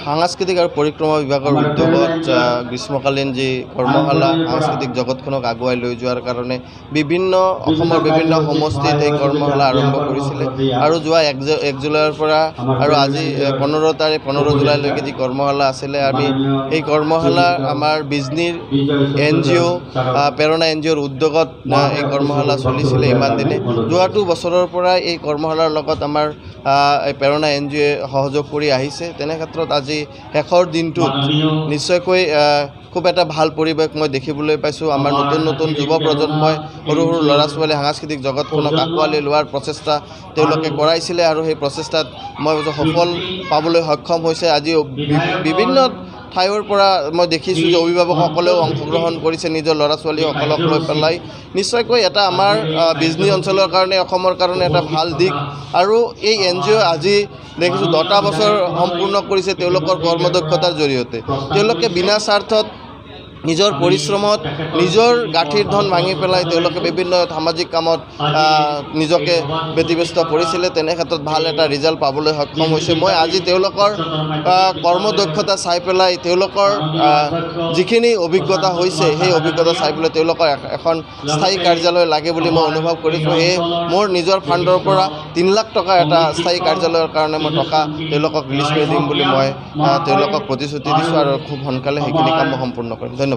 সাংস্কৃতিক আৰু পৰিক্ৰমা বিভাগৰ উদ্যোগত গ্ৰীষ্মকালীন যি কৰ্মশালা সাংস্কৃতিক জগতখনক আগুৱাই লৈ যোৱাৰ কাৰণে অসমৰ বিভিন্ন সমষ্টিত এই কৰ্মশালা আৰম্ভ কৰিছিলে আৰু যোৱা 1 জুলাইৰ পৰা আৰু আজি 15 জুলাইলৈকে যি কৰ্মশালা আছিলে আমি এই কৰ্মশালা আমাৰ বিজনীৰ NGO প্ৰেৰণা NGOৰ উদ্যোগত এই কৰ্মশালা চলিছিলে ইমান দিনে। যোৱা 2 বছৰৰ পৰা এই কৰ্মশালাৰ লগত আমাৰ এই প্ৰেৰণা NGOয়ে সহযোগ কৰি আহিছে। তেনে ক্ষেত্ৰত আজি শেষৰ দিনটোত নিশ্চয়কৈ খুব এটা ভাল পৰিৱেশ মই দেখিবলৈ পাইছোঁ। আমাৰ নতুন যুৱ প্ৰজন্মই সৰু ল'ৰা ছোৱালী সাংস্কৃতিক জগতখনক আঁকোৱালি লোৱাৰ প্ৰচেষ্টা তেওঁলোকে কৰাইছিলে আৰু সেই প্ৰচেষ্টাত মই সফল পাবলৈ সক্ষম হৈছে। আজি বিভিন্ন ঠাইৰ পৰা মই দেখিছোঁ যে অভিভাৱকসকলেও অংশগ্ৰহণ কৰিছে নিজৰ ল'ৰা ছোৱালীসকলক লৈ পেলাই। নিশ্চয়কৈ এটা আমাৰ বিজনী অঞ্চলৰ কাৰণে অসমৰ কাৰণে এটা ভাল দিশ আৰু এই NGO আজি দেখিছোঁ 10টা বছৰ সম্পূৰ্ণ কৰিছে তেওঁলোকৰ কৰ্মদক্ষতাৰ জৰিয়তে। তেওঁলোকে বিনা স্বাৰ্থত নিজৰ পৰিশ্ৰমত নিজৰ গাঁঠিৰ ধন ভাঙি পেলাই তেওঁলোকে বিভিন্ন সামাজিক কামত নিজকে ব্যতিব্যস্ত কৰিছিলে। তেনে ক্ষেত্ৰত ভাল এটা ৰিজাল্ট পাবলৈ সক্ষম হৈছে। মই আজি তেওঁলোকৰ কৰ্মদক্ষতা চাই পেলাই তেওঁলোকৰ যিখিনি অভিজ্ঞতা হৈছে সেই অভিজ্ঞতা চাই পেলাই তেওঁলোকৰ এখন স্থায়ী কাৰ্যালয় লাগে বুলি মই অনুভৱ কৰিছোঁ। সেয়ে মোৰ নিজৰ ফাণ্ডৰ পৰা 3 লাখ টকা এটা স্থায়ী কাৰ্যালয়ৰ কাৰণে মই টকা তেওঁলোকক ৰিলিজ কৰি দিম বুলি মই তেওঁলোকক প্ৰতিশ্ৰুতি দিছোঁ আৰু খুব সোনকালে সেইখিনি কাম সম্পূৰ্ণ কৰিম। ধন্যবাদ।